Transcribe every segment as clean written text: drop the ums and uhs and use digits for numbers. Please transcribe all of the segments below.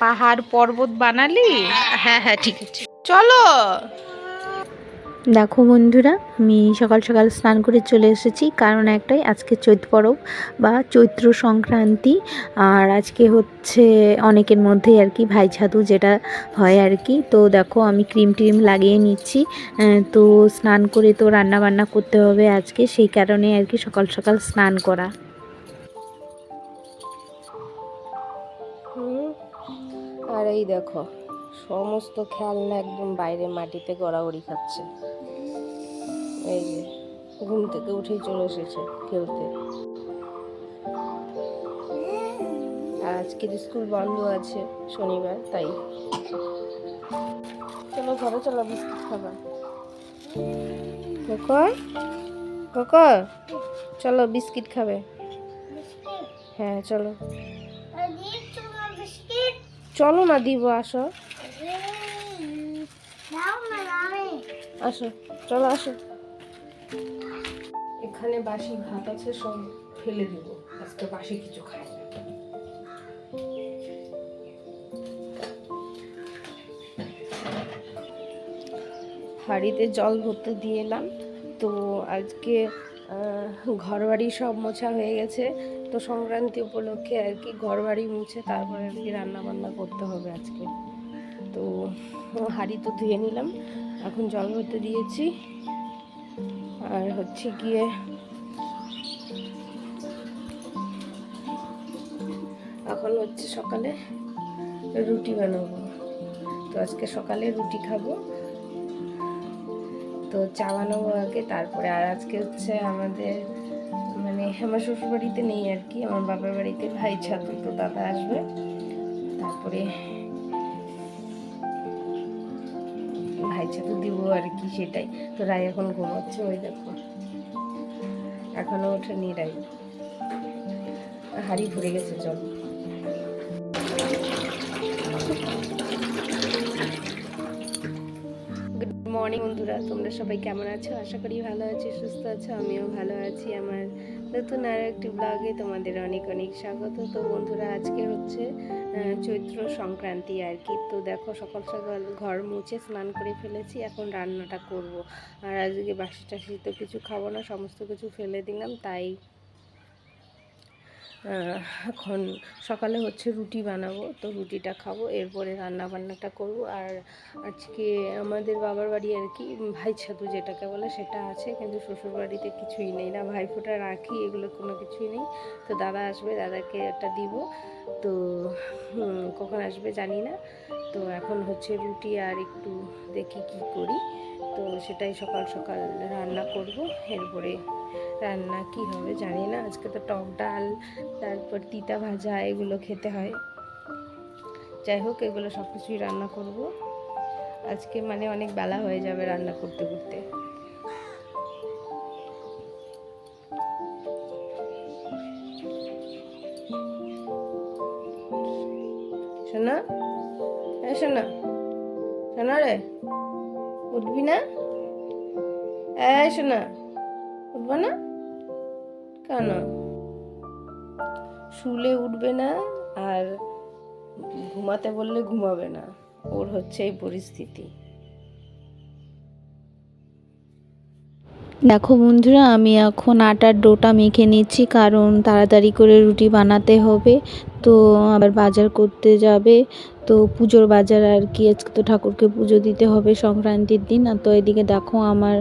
পাহাড় পর্বত বানালি? হ্যাঁ হ্যাঁ ঠিক আছে, চলো। দেখো বন্ধুরা, আমি সকাল সকাল স্নান করে চলে এসেছি, কারণ একটাই, আজকে চৈত পরব বা চৈত্র সংক্রান্তি। আর আজকে হচ্ছে অনেকের মধ্যেই আর কি ভাই ছাতু যেটা হয় আর কি। তো দেখো আমি ক্রিম টিম লাগিয়ে নিচ্ছি। তো স্নান করে তো রান্না বান্না করতে হবে আজকে, সেই কারণে আর কি সকাল সকাল স্নান করা। আর এই দেখো সমস্ত খেলনা একদম বাইরে মাটিতে গড়াগড়ি খাচ্ছে। এই যে ঘুম থেকে উঠেই চলে এসেছে খেলতে। আর আজকের স্কুল বন্ধ আছে, শনিবার, তাই। চলো ঘরে চলো, বিস্কুট খাবা। কোকো চলো বিস্কিট খাবে। হ্যাঁ চলো চলো না, দিব, আসো আসো, চলো আসো। এখানে বাসি ভাত আছে, সব ফেলে দিব, আজকে বাসি কিছু খাই না। হাঁড়িতে জল ভরতে দিয়ে এলাম। তো আজকে ঘরবাড়ি সব মোছা হয়ে গেছে, তো সংক্রান্তি উপলক্ষে আর কি ঘরবাড়ি মুছে তারপরে আর কি রান্না বান্না করতে হবে আজকে। তো হাঁড়ি তো ধুয়ে নিলাম, এখন জল ভরতে দিয়েছি। আর হচ্ছে গিয়ে এখন হচ্ছে সকালে রুটি বানাবো। তো আজকে সকালে রুটি খাবো, তো চা বানাবো আগে, তারপরে। আর আজকে হচ্ছে আমাদের মানে আমার শ্বশুর বাড়িতে নেই আর কি, আমার বাবার বাড়িতে ভাই ছাতু, তো দাদা আসবে, তারপরে ভাই ছাতু দিব আর কি, সেটাই। তো রায় এখন ঘুমাচ্ছে, ওই দেখো এখনো ওঠেনি রায়। হাড়ি ভরে গেছে জল। গুড মর্নিং বন্ধুরা, তোমরা সবাই কেমন আছো? আশা করি ভালো আছো, সুস্থ আছো, আমিও ভালো আছি। আমার নতুন আর একটি ব্লগে তোমাদের অনেক অনেক স্বাগত। তো বন্ধুরা, আজকে হচ্ছে চৈত্র সংক্রান্তি আর কি। তো দেখো সকাল সকাল ঘর মুছে স্নান করে ফেলেছি, এখন রান্নাটা করব। আর আজকে বাসি টাসি তো কিছু খাবো না, সমস্ত কিছু ফেলে দিলাম, তাই এখন সকালে হচ্ছে রুটি বানাবো, তো রুটিটা খাবো, এরপরে রান্না বান্নাটা করব। আর আজকে আমাদের বাবার বাড়ি আর কি ভাই ছাতু যেটাকে বলে সেটা আছে, কিন্তু শ্বশুর বাড়িতে কিছুই নেই, না ভাইফোঁটা রাখি, এগুলো কোনো কিছুই নেই। তো দাদা আসবে, দাদাকে একটা দিব, তো কখন আসবে জানি না। তো এখন হচ্ছে রুটি আর একটু দেখি কি করি, তো সেটাই সকাল সকাল রান্না করব। এরপরে রান্না কি হবে জানি না, আজকে তো টক ডাল, তারপর তিতা ভাজা, এগুলো খেতে হয়। যাই হোক, এগুলো সব কিছুই রান্না করব আজকে, মানে অনেক বেলা হয়ে যাবে রান্না করতে করতে। শোনা, হ্যাঁ শোনা, শোনা রে, উঠবি না? এই শোনা, উঠবো না কেন? শুলে উঠবে না, আর ঘুমাতে বললে ঘুমাবে না, ওর হচ্ছে এই পরিস্থিতি। দেখো বন্ধুরা, আমি এখন আটার ডোটা মেখে নিচ্ছি, কারণ তাড়াতাড়ি করে রুটি বানাতে হবে। তো আবার বাজার করতে যাবে, তো পুজোর বাজার আর কি, আজকে তো ঠাকুরকে পুজো দিতে হবে সংক্রান্তির দিন। আর তো এদিকে দেখো আমার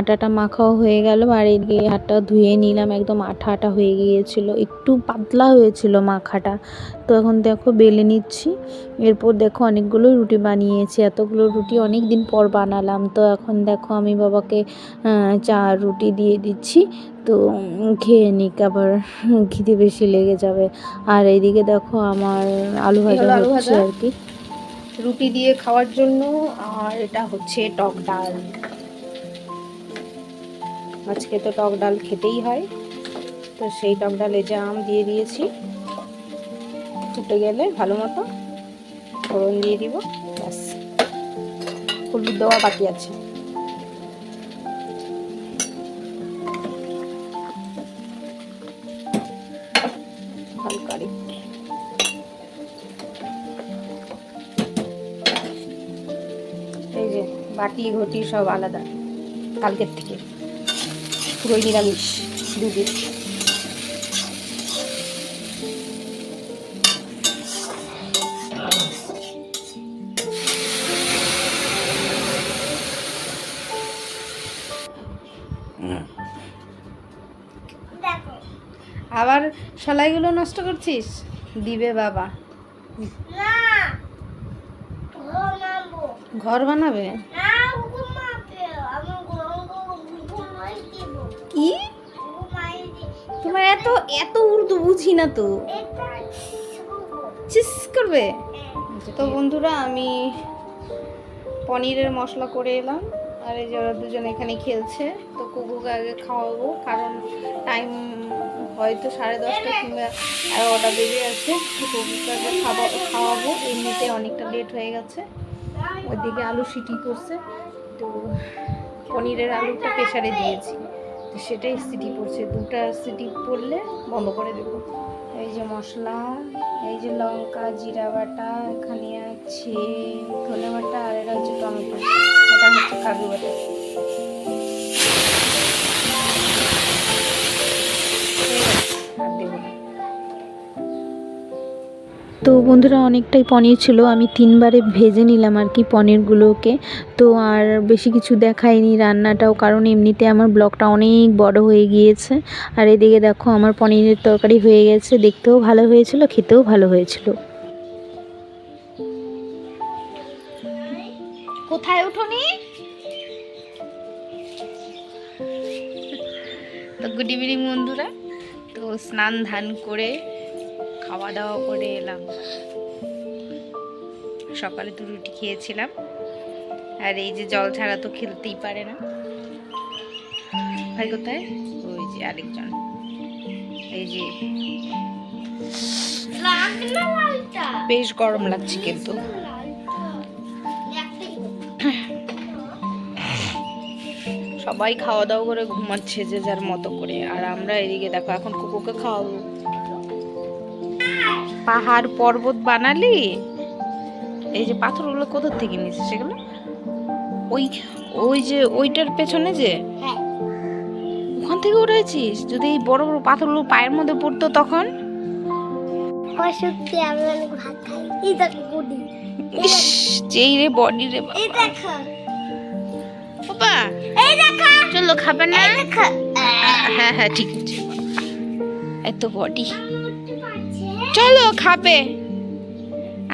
আটাটা মাখাও হয়ে গেল, আর এদিকে হাতটা ধুয়ে নিলাম, একদম আঠা আঠা হয়ে গিয়েছিল, একটু পাতলা হয়েছিল মাখাটা। তো এখন দেখো বেলে নিচ্ছি, এরপর দেখো অনেকগুলো রুটি বানিয়েছি, এতগুলো রুটি অনেক দিন পর বানালাম। তো এখন দেখো আমি বাবাকে চা রুটি দিয়ে দিচ্ছি, তো খেয়ে নিক, আবার খিদে বেশি লেগে যাবে। আর এইদিকে দেখো আমার আলু ভাজা হচ্ছে আর কি, রুটি দিয়ে খাওয়ার জন্য। আর এটা হচ্ছে টক ডাল, আজকে তো টক ডাল খেতেই হয়, তো সেই টক ডালে যে আম দিয়ে দিয়েছি, ফুটে গেলে ভালো মতো ফোড়ন দিয়ে দিব, ব্যাস। হলুদ দেওয়া বাকি আছে। হালকা বাটি ঘটি সব আলাদা কালকের থেকে, পুরোই নিরামিষ দুদিন। আবার সেলাইগুলো নষ্ট করছিস, দিবে বাবা। ঘর বানাবে কি? তোমার এত এত উর্দু বুঝি না তো, চিস করবে। তো বন্ধুরা আমি পনিরের মশলা করে এলাম, আর এই যে ওরা দুজন এখানে খেলছে। তো কুকুরকে আগে খাওয়াবো, কারণ টাইম হয়তো 10:30 কিংবা 11টা বেজে আছে। কুকুরকে আগে খাওয়াবো, এমনিতে অনেকটা লেট হয়ে গেছে। ওইদিকে আলু সিটি করছে, তো পনিরের আলুটা প্রেসারে দিয়েছি, তো সেটাই সিটি পড়ছে। 2টা সিটি পড়লে বন্ধ করে দেবো। এই যে মশলা, এই যে লঙ্কা জিরা বাটা, এখানে আছে ধনে বাটা, আর এটা হচ্ছে টমেটো, এটা হচ্ছে কাজু বাটা। তো বন্ধুরা অনেকটাই পনির ছিল, আমি 3বারে ভেজে নিলাম আর কি পনিরগুলোকে। তো আর বেশি কিছু দেখাইনি রান্নাটাও, কারণ এমনিতে আমার ব্লগটা অনেক বড় হয়ে গিয়েছে। আর এদিকে দেখো আমার পনিরের তরকারি হয়ে গেছে, দেখতেও ভালো হয়েছিল, খেতেও ভালো হয়েছিল। কোথায় উঠোনি? তো গুড ইভিনিং বন্ধুরা, তো স্নান ধান করে খাওয়া দাওয়া করে এলাম। সকালে তো রুটি খেয়েছিলাম, আর এই যে জল ছাড়া তো খেলতেই পারে না। ভাই কোথায়? ওই যে আরেকজন, এই যে বেশ গরম লাগছে কিন্তু। সবাই খাওয়া দাওয়া করে ঘুমাচ্ছে যে যার মতো করে, আর আমরা এদিকে দেখো এখন কুকুরকে খাওয়াবো। পাহাড় পর্বত বানালি, এই যে পাথরগুলো কোথা থেকে নিয়েছে সেগুলো? ওই ওই যে ওইটার পেছনে যে ওখান থেকে উঠেছিস। যদি এই বড় বড় পাথরগুলো পায়ের মধ্যে পড়তো তখন? যেই রে বডি রে বাবা, চলো খাবে না? হ্যাঁ হ্যাঁ ঠিক আছে, এত বডি, চলো খাবে,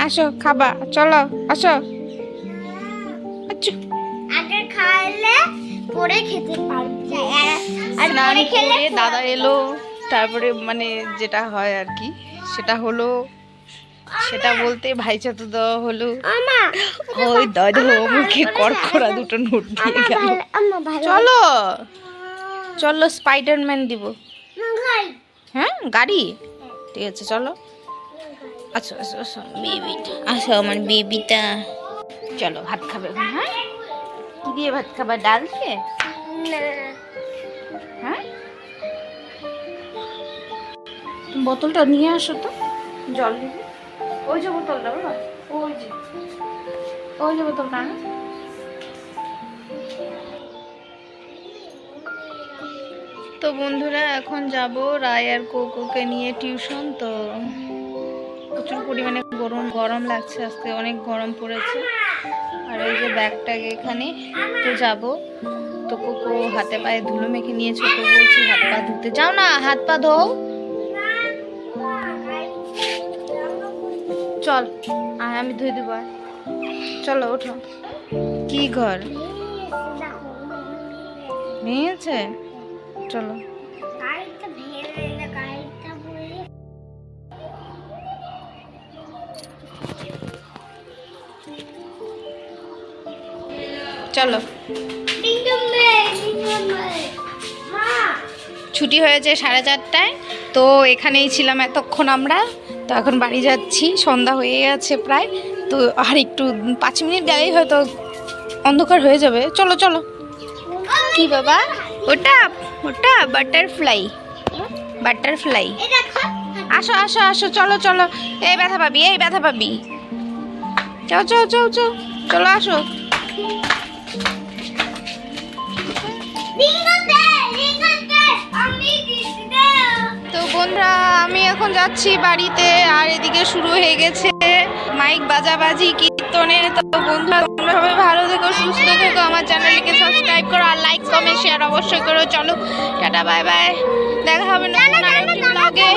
আসো খাবা, চলো আসো। আগে খাইলে পরে খেতে পারবে, আর স্নান করে দাদা এলো, তারপরে মানে যেটা হয় আর কি সেটা হলো, সেটা বলতে ভাইচা তো দেওয়া হলো। ওই দাদা মুখে কড়কড়া দুটো নোট দিয়ে গেল। চলো চলো স্পাইডারম্যান দিব। হ্যাঁ গাড়ি, ঠিক আছে চলো। আচ্ছা আচ্ছা আচ্ছা বেবিটা, আসো আমার বেবিটা, চলো ভাত খাবে। হ্যাঁ কি দিয়ে ভাত খাবা? ডাল দিয়ে? হ্যাঁ বোতলটা নিয়ে আসো তো, জল দিবি। ওই যে বোতলটা বাবা, ওই যে বোতলটা না। তো বন্ধুরা এখন যাব রায় আর কোকোকে নিয়ে টিউশন। তো প্রচুর পরিমাণে গরম লাগছে, আজকে অনেক গরম পড়েছে। আর এই যে ব্যাগটাকে এখানে তো যাব। তো কোকো হাতে পায়ে ধুলো মেখে নিয়েছে, তো বলছি হাত পা ধুতে যাও না, হাত পা ধোও। চল আমি ধুয়ে দেবো, চলো ওঠো। কি ঘর ভেঙেছে? চলো চলো। ছুটি হয়েছে 4:30টায়, তো এখানেই ছিলাম এতক্ষণ আমরা। তো এখন বাড়ি যাচ্ছি, সন্ধ্যা হয়ে গেছে প্রায়। তো আর একটু 5 মিনিট গেলেই হয়তো অন্ধকার হয়ে যাবে। চলো চলো। কি বাবা? ওটা ওটা বাটারফ্লাই, বাটারফ্লাই। আসো আসো আসো, চলো চলো। এই ব্যথা পাবি, এই ব্যথা পাবি। চলো চলো চলো চলো, চলো আসো। বন্ধুরা আমি এখন যাচ্ছি বাড়িতে, আর এদিকে শুরু হয়ে গেছে মাইক বাজাবাজি কীর্তনের। তো বন্ধুরা তোমরা সবাই ভালো থেকো, সুস্থ থেকো, আমার চ্যানেলটিকে সাবস্ক্রাইব করো আর লাইক কমেন্ট শেয়ার অবশ্যই করো। চলো টাটা বাই বাই, দেখা হবে নতুন আরেকটি ব্লগে।